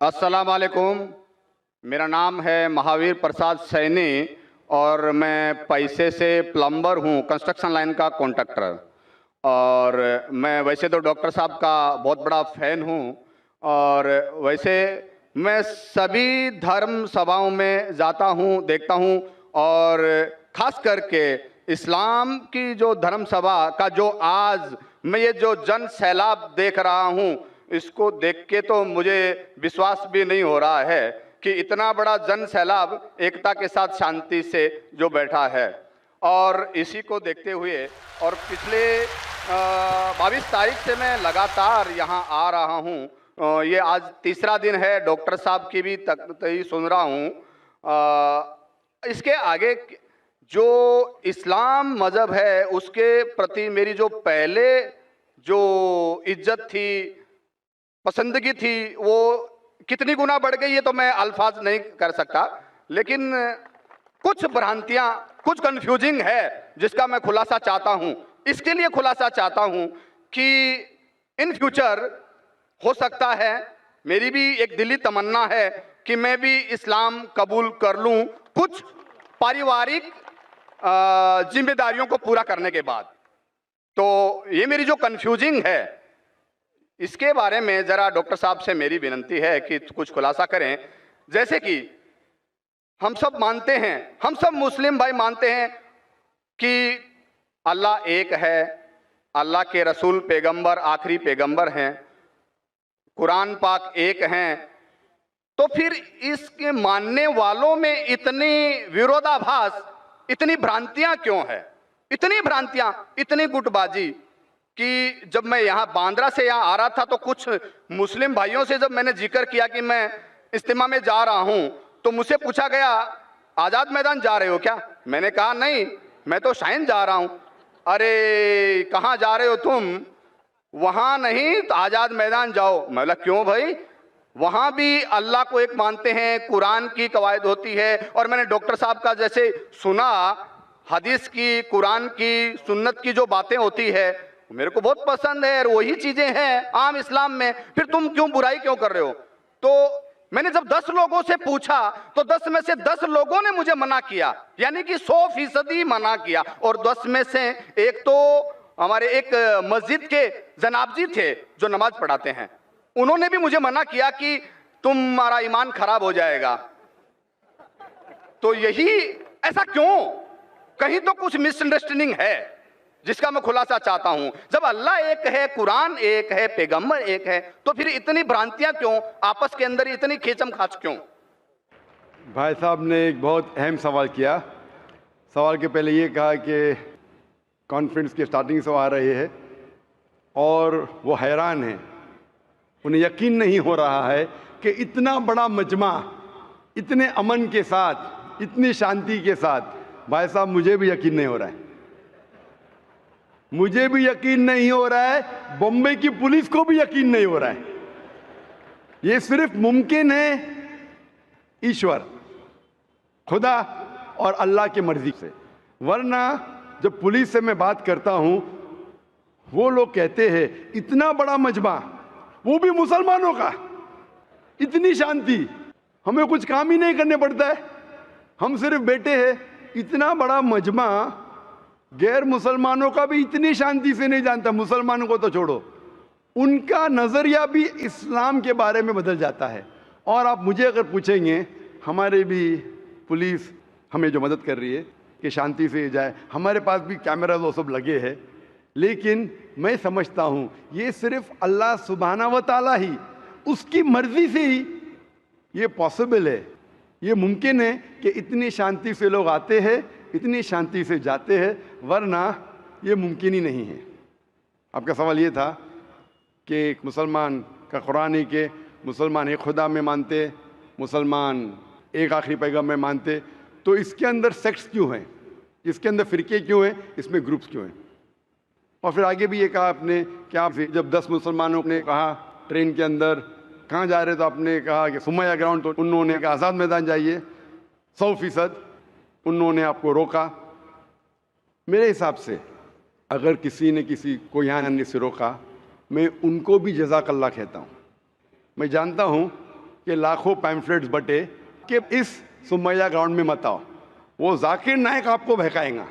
السلام علیکم. میرا نام ہے مہاویر پرساد سینی اور میں پیسے سے پلمبر ہوں، کنسٹرکشن لائن کا کانٹریکٹر. اور میں ویسے تو ڈاکٹر صاحب کا بہت بڑا فین ہوں، اور ویسے میں سبھی دھرم سبھاؤں میں جاتا ہوں، دیکھتا ہوں، اور خاص کر کے اسلام کی جو دھرم سبھا کا جو آج میں یہ جو جن سیلاب دیکھ رہا ہوں، اس کو دیکھ کے تو مجھے وشواس بھی نہیں ہو رہا ہے کہ اتنا بڑا جن سیلاب ایکتا کے ساتھ شانتی سے جو بیٹھا ہے. اور اسی کو دیکھتے ہوئے اور پچھلے 22 تاریخ سے میں لگاتار یہاں آ رہا ہوں. یہ آج تیسرا دن ہے، ڈاکٹر صاحب کی بھی تقریر سن رہا ہوں. اس کے آگے جو اسلام مذہب ہے اس کے پرتی میری جو پہلے جو عزت تھی، پسندگی تھی، وہ کتنی گنا بڑھ گئی ہے تو میں الفاظ نہیں کر سکتا. لیکن کچھ بھرانتیاں، کچھ کنفیوزنگ ہے جس کا میں خلاصہ چاہتا ہوں. اس کے لیے خلاصہ چاہتا ہوں کہ ان فیوچر ہو سکتا ہے، میری بھی ایک دلی تمنا ہے کہ میں بھی اسلام قبول کر لوں کچھ پاریوارک ذمہ داریوں کو پورا کرنے کے بعد. تو یہ میری جو کنفیوزنگ ہے اس کے بارے میں ذرا ڈاکٹر صاحب سے میری ونتی ہے کہ کچھ خلاصہ کریں. جیسے کہ ہم سب مانتے ہیں، ہم سب مسلم بھائی مانتے ہیں کہ اللہ ایک ہے، اللہ کے رسول پیغمبر آخری پیغمبر ہیں، قرآن پاک ایک ہیں. تو پھر اس کے ماننے والوں میں اتنی ویرودابھاس، اتنی بھرانتیاں کیوں ہے؟ اتنی بھرانتیاں، اتنی گٹ بازی کہ جب میں یہاں باندرا سے یہاں آ رہا تھا تو کچھ مسلم بھائیوں سے جب میں نے ذکر کیا کہ میں اجتماع میں جا رہا ہوں تو مجھ سے پوچھا گیا آزاد میدان جا رہے ہو کیا؟ میں نے کہا نہیں، میں تو شائن جا رہا ہوں. ارے کہاں جا رہے ہو تم؟ وہاں نہیں تو آزاد میدان جاؤ. میں بولا کیوں بھائی؟ وہاں بھی اللہ کو ایک مانتے ہیں، قرآن کی قواعد ہوتی ہے. اور میں نے ڈاکٹر صاحب کا جیسے سنا، حدیث کی، قرآن کی، سنت کی جو باتیں ہوتی ہے میرے کو بہت پسند ہے، اور وہی چیزیں ہیں عام اسلام میں. پھر تم کیوں برائی کیوں کر رہے ہو؟ تو میں نے جب 10 لوگوں سے پوچھا تو 10 میں سے 10 لوگوں نے مجھے منع کیا، یعنی کہ 100% منع کیا. اور 10 میں سے ایک تو ہمارے ایک مسجد کے جناب جی تھے جو نماز پڑھاتے ہیں، انہوں نے بھی مجھے منع کیا کہ تمہارا ایمان خراب ہو جائے گا. تو یہی ایسا کیوں؟ کہیں تو کچھ مس انڈرسٹینڈنگ ہے جس کا میں خلاصہ چاہتا ہوں. جب اللہ ایک ہے، قرآن ایک ہے، پیغمبر ایک ہے، تو پھر اتنی بھرانتیاں کیوں؟ آپس کے اندر اتنی کھیچم کھاچ کیوں؟ بھائی صاحب نے ایک بہت اہم سوال کیا. سوال کے پہلے یہ کہا کہ کانفرنس کے سٹارٹنگ سے وہ آ رہے ہیں اور وہ حیران ہیں، انہیں یقین نہیں ہو رہا ہے کہ اتنا بڑا مجمع اتنے امن کے ساتھ، اتنی شانتی کے ساتھ. بھائی صاحب مجھے بھی یقین نہیں ہو رہا ہے، مجھے بھی یقین نہیں ہو رہا ہے، بمبئی کی پولیس کو بھی یقین نہیں ہو رہا ہے. یہ صرف ممکن ہے ایشور، خدا اور اللہ کی مرضی سے. ورنہ جب پولیس سے میں بات کرتا ہوں وہ لوگ کہتے ہیں اتنا بڑا مجمع، وہ بھی مسلمانوں کا، اتنی شانتی، ہمیں کچھ کام ہی نہیں کرنے پڑتا ہے، ہم صرف بیٹھے ہیں. اتنا بڑا مجمع غیر مسلمانوں کا بھی اتنی شانتی سے نہیں جانتا. مسلمانوں کو تو چھوڑو، ان کا نظریہ بھی اسلام کے بارے میں بدل جاتا ہے. اور آپ مجھے اگر پوچھیں گے، ہمارے بھی پولیس ہمیں جو مدد کر رہی ہے کہ شانتی سے جائے، ہمارے پاس بھی کیمرہ وہ سب لگے ہیں. لیکن میں سمجھتا ہوں یہ صرف اللہ سبحانہ و تعالیٰ ہی، اس کی مرضی سے ہی یہ پاسبل ہے، یہ ممکن ہے کہ اتنی شانتی سے لوگ آتے ہیں، اتنی شانتی سے جاتے ہیں، ورنہ یہ ممکن ہی نہیں ہے. آپ کا سوال یہ تھا کہ ایک مسلمان کا قرآن ہے کہ مسلمان ایک خدا میں مانتے، مسلمان ایک آخری پیغام میں مانتے، تو اس کے اندر سیکٹس کیوں ہیں، اس کے اندر فرقے کیوں ہیں، اس میں گروپس کیوں ہیں؟ اور پھر آگے بھی یہ کہا آپ نے کہ آپ جب 10 مسلمانوں نے کہا ٹرین کے اندر کہاں جا رہے تو آپ نے کہا کہ سمیہ گراؤنڈ، تو انہوں نے کہا آزاد میدان جائیے. 100% انہوں نے آپ کو روکا. میرے حساب سے اگر کسی نے کسی کو یہاں آنے سے روکا، میں ان کو بھی جزاک اللہ کہتا ہوں. میں جانتا ہوں کہ لاکھوں پیمفلیٹس بٹے کہ اس سمیہ گراؤنڈ میں مت آؤ، وہ ذاکر نائک آپ کو بہکائے گا۔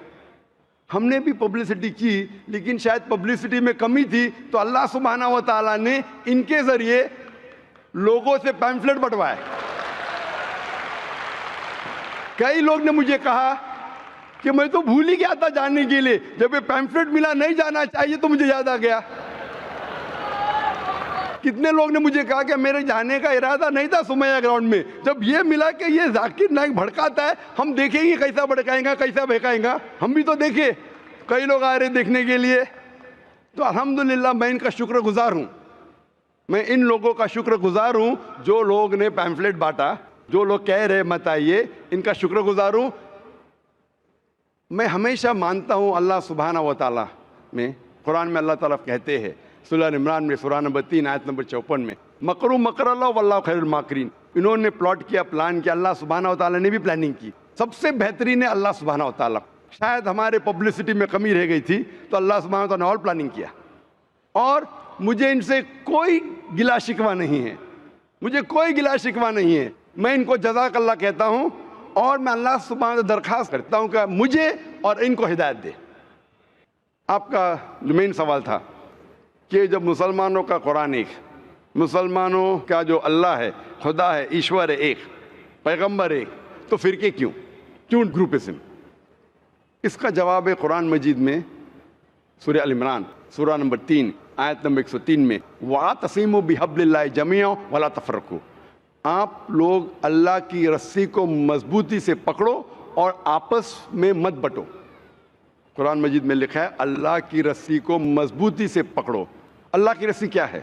ہم نے بھی پبلسٹی کی، لیکن شاید پبلسٹی میں کمی تھی، تو اللہ سبحانہ و تعالیٰ نے ان کے ذریعے لوگوں سے پیمفلیٹ بٹوائے۔ کئی لوگ نے مجھے کہا کہ میں تو بھول ہی گیا تھا جاننے کے لیے، جب یہ پیمفلیٹ ملا نہیں جانا چاہیے تو مجھے یاد آ گیا۔ کتنے لوگ نے مجھے کہا کہ میرے جانے کا ارادہ نہیں تھا سمیہ گراؤنڈ میں، جب یہ ملا کہ یہ ذاکر نائک بھڑکاتا ہے، ہم دیکھیں گے کیسا بھڑکائیں گا، کیسا بہکائیں گا، ہم بھی تو دیکھیں۔ کئی لوگ آ رہے دیکھنے کے لیے، تو الحمدللہ میں ان کا شکر گزار ہوں، میں ان لوگوں کا شکر گزار ہوں جو لوگ نے پیمفلیٹ بانٹا، جو لوگ کہہ رہے مت آئیے، ان کا شکر گزار ہوں۔ میں ہمیشہ مانتا ہوں اللہ سبحانہ و تعالیٰ میں، قرآن میں اللہ تعالیٰ کہتے ہیں سورہ عمران میں سورہ نمبر 3 آیت نمبر 54 میں، مکروا مکر اللہ واللہ خیر الماکرین۔ انہوں نے پلاٹ کیا، پلان کیا، اللہ سبحانہ و تعالیٰ نے بھی پلاننگ کی، سب سے بہترین ہے اللہ سبحانہ و تعالیٰ۔ شاید ہمارے پبلسٹی میں کمی رہ گئی تھی، تو اللہ سبحانہ و تعالیٰ نے اور پلاننگ کیا، اور مجھے ان سے کوئی گلا شکوہ نہیں ہے، مجھے کوئی گلا شکوہ نہیں ہے۔ میں ان کو جزاک اللہ کہتا ہوں، اور میں اللہ سبحانہ سے درخواست کرتا ہوں کہ مجھے اور ان کو ہدایت دے۔ آپ کا جو مین سوال تھا کہ جب مسلمانوں کا قرآن ایک، مسلمانوں کا جو اللہ ہے، خدا ہے، ایشور ہے ایک، پیغمبر ایک، تو فرقے کیوں گروپزم؟ اس کا جواب ہے قرآن مجید میں سورہ ال عمران سورہ نمبر 3 آیت نمبر 103 میں، وَاعْتَصِمُوا بِحَبْلِ اللَّهِ جَمِيعًا وَلَا تَفَرَّقُوا۔ آپ لوگ اللہ کی رسی کو مضبوطی سے پکڑو اور آپس میں مت بٹو۔ قرآن مجید میں لکھا ہے اللہ کی رسی کو مضبوطی سے پکڑو۔ اللہ کی رسی کیا ہے؟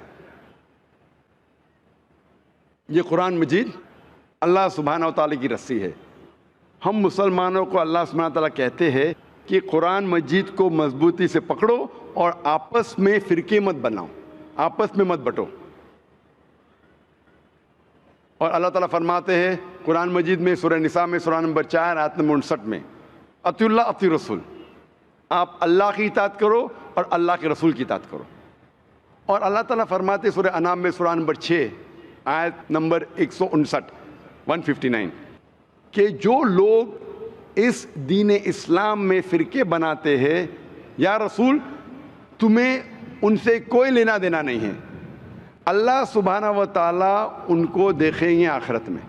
یہ قرآن مجید اللہ سبحانہ و تعالیٰ کی رسی ہے۔ ہم مسلمانوں کو اللہ سبحانہ و تعالیٰ کہتے ہیں کہ قرآن مجید کو مضبوطی سے پکڑو اور آپس میں فرقے مت بناؤ، آپس میں مت بٹو۔ اور اللہ تعالیٰ فرماتے ہیں قرآن مجید میں سورہ نساء میں سورہ نمبر 4 آیت نمبر 59 میں، اطیعوا اللہ اطیعوا الرسول، آپ اللہ کی اطاعت کرو اور اللہ کے رسول کی اطاعت کرو۔ اور اللہ تعالیٰ فرماتے ہیں سورہ انعام میں سورہ نمبر 6 آیت نمبر 159 کہ جو لوگ اس دین اسلام میں فرقے بناتے ہیں، یا رسول تمہیں ان سے کوئی لینا دینا نہیں ہے، اللہ سبحانہ و تعالیٰ ان کو دیکھیں گے آخرت میں۔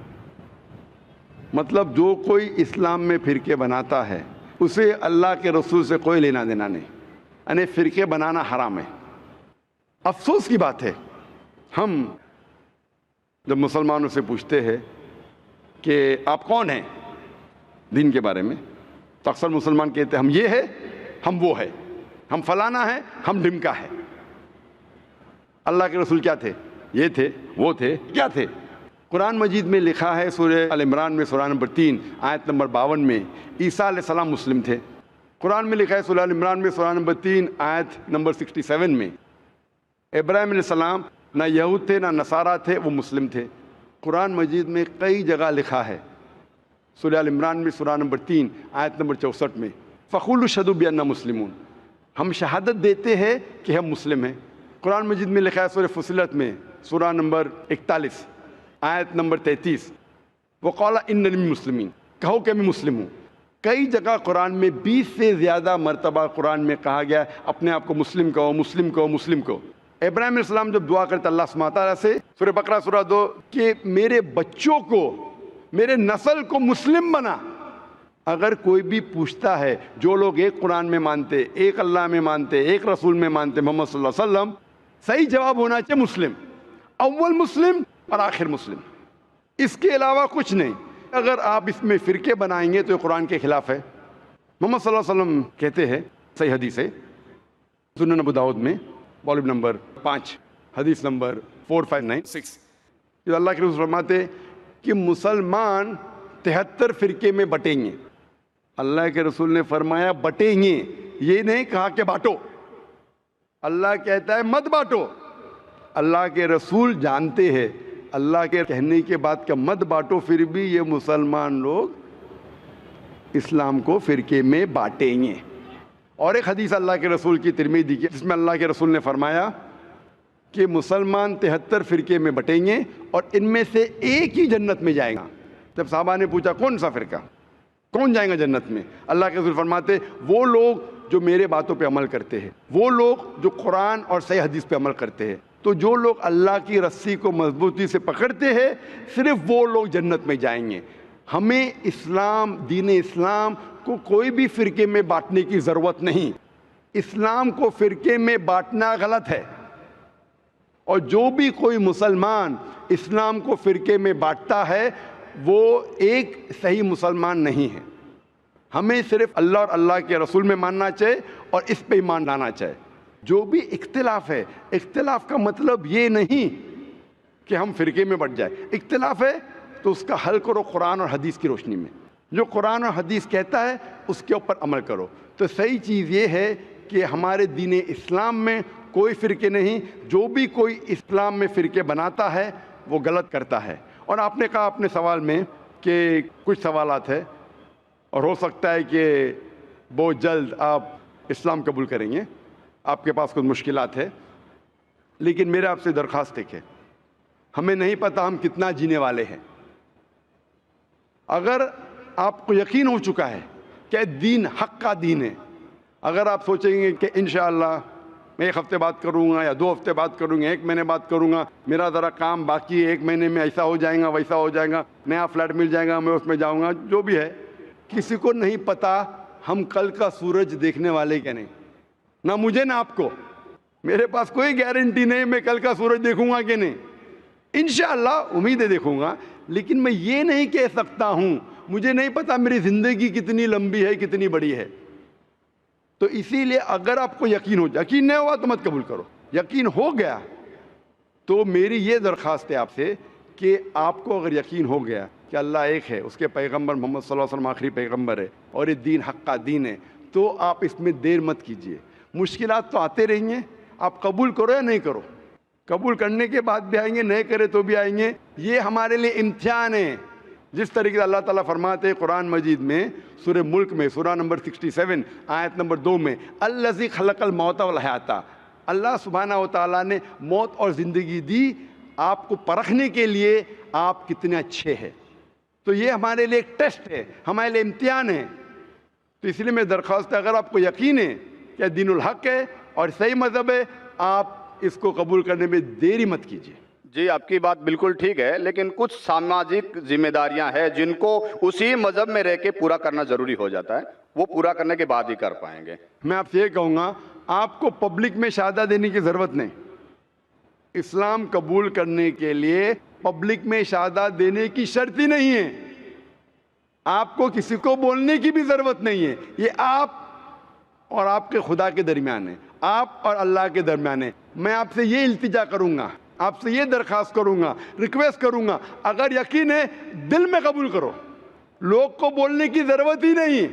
مطلب جو کوئی اسلام میں فرقے بناتا ہے اسے اللہ کے رسول سے کوئی لینا دینا نہیں، یعنی فرقے بنانا حرام ہے۔ افسوس کی بات ہے، ہم جب مسلمانوں سے پوچھتے ہیں کہ آپ کون ہیں دین کے بارے میں، تو اکثر مسلمان کہتے ہیں ہم یہ ہے، ہم وہ ہے، ہم فلانا ہے، ہم ڈھمکا ہے۔ اللہ کے رسول کیا تھے؟ یہ تھے، وہ تھے، کیا تھے؟ قرآن مجید میں لکھا ہے سورہ ال عمران میں سورہ نمبر 3 آیت نمبر 52 میں، عیسیٰ علیہ السلام مسلم تھے۔ قرآن میں لکھا ہے سورہ ال عمران میں سورہ نمبر 3 آیت نمبر 67 میں، ابراہیم علیہ السلام نہ یہود تھے نہ نصارہ تھے، وہ مسلم تھے۔ قرآن مجید میں کئی جگہ لکھا ہے، سورہ ال عمران میں سورہ نمبر 3 آیت نمبر 64 میں، فَقُولُوا اشْهَدُوا بِأَنَّا مُسْلِمُونَ، ہم شہادت دیتے ہیں کہ ہم مسلم ہیں۔ قرآن مجید میں لکھا ہے سورہ فصلت میں سورہ نمبر 41 آیت نمبر 33، وَقَالَ إِنَّنِي مِنَ الْمُسْلِمِينَ، کہو کہ میں مسلم ہوں۔ کئی جگہ قرآن میں 20 سے زیادہ مرتبہ قرآن میں کہا گیا اپنے آپ کو مسلم کہو، مسلم کہو، مسلم کہو۔ ابراہیم علیہ السلام جب دعا کرتے اللہ سبحانہ تعالیٰ سے، سورہ بقرہ سورہ 2، کہ میرے بچوں کو، میرے نسل کو مسلم بنا۔ اگر کوئی بھی پوچھتا ہے، جو لوگ ایک قرآن میں مانتے، ایک اللہ میں مانتے، ایک رسول میں مانتے، محمد صلی اللہ علیہ وسلم، صحیح جواب ہونا چاہیے مسلم، اول مسلم اور آخر مسلم، اس کے علاوہ کچھ نہیں۔ اگر آپ اس میں فرقے بنائیں گے تو یہ قرآن کے خلاف ہے۔ محمد صلی اللہ علیہ وسلم کہتے ہیں، صحیح حدیث ہے سنن ابو داؤد میں والیوم نمبر 5 حدیث نمبر 4596، جو اللہ کے رسول فرماتے کہ مسلمان 73 فرقے میں بٹیں گے۔ اللہ کے رسول نے فرمایا بٹیں گے، یہ نہیں کہا کہ بانٹو۔ اللہ کہتا ہے مت بانٹو۔ اللہ کے رسول جانتے ہیں اللہ کے کہنے کے بعد کہ مت بانٹو، پھر بھی یہ مسلمان لوگ اسلام کو فرقے میں بانٹیں گے۔ اور ایک حدیث اللہ کے رسول کی ترمذی کی، جس میں اللہ کے رسول نے فرمایا کہ مسلمان 73 فرقے میں بٹیں گے اور ان میں سے ایک ہی جنت میں جائے گا۔ جب صحابہ نے پوچھا کون سا فرقہ، کون جائیں گا جنت میں، اللہ کے رسول فرماتے وہ لوگ جو میرے باتوں پہ عمل کرتے ہیں، وہ لوگ جو قرآن اور صحیح حدیث پہ عمل کرتے ہیں۔ تو جو لوگ اللہ کی رسی کو مضبوطی سے پکڑتے ہیں صرف وہ لوگ جنت میں جائیں گے۔ ہمیں اسلام، دین اسلام کو کوئی بھی فرقے میں بانٹنے کی ضرورت نہیں۔ اسلام کو فرقے میں بانٹنا غلط ہے، اور جو بھی کوئی مسلمان اسلام کو فرقے میں بانٹتا ہے وہ ایک صحیح مسلمان نہیں ہے۔ ہمیں صرف اللہ اور اللہ کے رسول میں ماننا چاہیے اور اس پہ ایمان لانا چاہیے۔ جو بھی اختلاف ہے، اختلاف کا مطلب یہ نہیں کہ ہم فرقے میں بٹ جائیں۔ اختلاف ہے تو اس کا حل کرو قرآن اور حدیث کی روشنی میں، جو قرآن اور حدیث کہتا ہے اس کے اوپر عمل کرو۔ تو صحیح چیز یہ ہے کہ ہمارے دین اسلام میں کوئی فرقے نہیں، جو بھی کوئی اسلام میں فرقے بناتا ہے وہ غلط کرتا ہے۔ اور آپ نے کہا اپنے سوال میں کہ کچھ سوالات ہیں اور ہو سکتا ہے کہ بہت جلد آپ اسلام قبول کریں گے، آپ کے پاس کچھ مشکلات ہے، لیکن میرے آپ سے درخواست ہے کہ ہمیں نہیں پتہ ہم کتنا جینے والے ہیں۔ اگر آپ کو یقین ہو چکا ہے کہ دین حق کا دین ہے، اگر آپ سوچیں گے کہ انشاءاللہ میں 1 ہفتے بعد کروں گا یا 2 ہفتے بعد کروں گا، 1 مہینے بعد کروں گا، میرا ذرا کام باقی ہے، 1 مہینے میں ایسا ہو جائے گا، ویسا ہو جائے گا، نیا فلیٹ مل جائے گا، میں اس میں جاؤں گا، جو بھی ہے، کسی کو نہیں پتہ ہم کل کا سورج دیکھنے والے کہ نہیں، نہ مجھے نہ آپ کو۔ میرے پاس کوئی گارنٹی نہیں میں کل کا سورج دیکھوں گا کہ نہیں، انشاءاللہ امید ہے دیکھوں گا، لیکن میں یہ نہیں کہہ سکتا ہوں، مجھے نہیں پتا میری زندگی کتنی لمبی ہے، کتنی بڑی ہے۔ تو اسی لیے اگر آپ کو یقین نہیں ہوا تو مت قبول کرو، یقین ہو گیا تو میری یہ درخواست ہے آپ سے کہ آپ کو اگر یقین ہو گیا کہ اللہ ایک ہے، اس کے پیغمبر محمد صلی اللہ علیہ وسلم آخری پیغمبر ہے اور یہ دین حق کا دین ہے، تو آپ اس میں دیر مت کیجئے۔ مشکلات تو آتے رہیں گے، آپ قبول کرو یا نہیں کرو، قبول کرنے کے بعد بھی آئیں گے، نہیں کرے تو بھی آئیں گے، یہ ہمارے لیے امتحان ہے۔ جس طریقے سے اللہ تعالیٰ فرماتے ہیں قرآن مجید میں سورہ ملک میں سورہ نمبر 67 آیت نمبر 2 میں الذی خلق الموت والحیات، اللہ سبحانہ و تعالیٰ نے موت اور زندگی دی آپ کو پرکھنے کے لیے آپ کتنے اچھے ہیں۔ تو یہ ہمارے لیے ایک ٹیسٹ ہے، ہمارے لیے امتحان ہے۔ تو اس لیے میں درخواست ہے اگر آپ کو یقین ہے کہ دین الحق ہے اور صحیح مذہب ہے، آپ اس کو قبول کرنے میں دیری مت کیجیے۔ جی آپ کی بات بالکل ٹھیک ہے، لیکن کچھ سماجک ذمہ داریاں ہیں جن کو اسی مذہب میں رہ کے پورا کرنا ضروری ہو جاتا ہے، وہ پورا کرنے کے بعد ہی کر پائیں گے۔ میں آپ سے یہ کہوں گا آپ کو پبلک میں شہادہ دینے کی ضرورت نہیں، اسلام قبول کرنے کے لیے پبلک میں شہادہ دینے کی شرط ہی نہیں ہے، آپ کو کسی کو بولنے کی بھی ضرورت نہیں ہے، یہ آپ اور آپ کے خدا کے درمیان ہے، آپ اور اللہ کے درمیان ہے۔ میں آپ سے یہ التجا کروں گا، آپ سے یہ درخواست کروں گا، ریکویسٹ کروں گا، اگر یقین ہے دل میں قبول کرو، لوگ کو بولنے کی ضرورت ہی نہیں،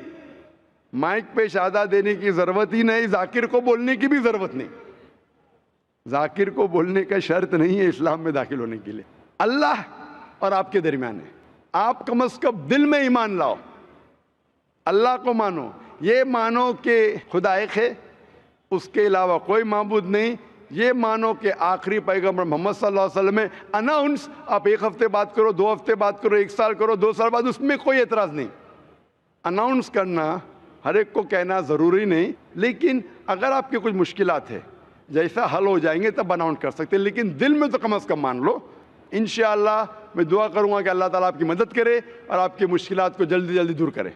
مائک پہ شہادہ دینے کی ضرورت ہی نہیں، ذاکر کو بولنے کی بھی ضرورت نہیں، ذاکر کو بولنے کا شرط نہیں ہے اسلام میں داخل ہونے کے لیے، اللہ اور آپ کے درمیان ہے۔ آپ کم از کم دل میں ایمان لاؤ، اللہ کو مانو، یہ مانو کہ خدا ایک ہے، اس کے علاوہ کوئی معبود نہیں، یہ مانو کہ آخری پیغمبر محمد صلی اللہ علیہ وسلم ہے۔ اناؤنس آپ 1 ہفتے بعد کرو، 2 ہفتے بعد کرو، 1 سال کرو، 2 سال بعد، اس میں کوئی اعتراض نہیں۔ اناؤنس کرنا ہر ایک کو کہنا ضروری نہیں، لیکن اگر آپ کے کچھ مشکلات ہے جیسا حل ہو جائیں گے تب اناؤنس کر سکتے ہیں، لیکن دل میں تو کم از کم مان لو۔ انشاءاللہ میں دعا کروں گا کہ اللہ تعالیٰ آپ کی مدد کرے اور آپ کی مشکلات کو جلدی جلدی دور کرے۔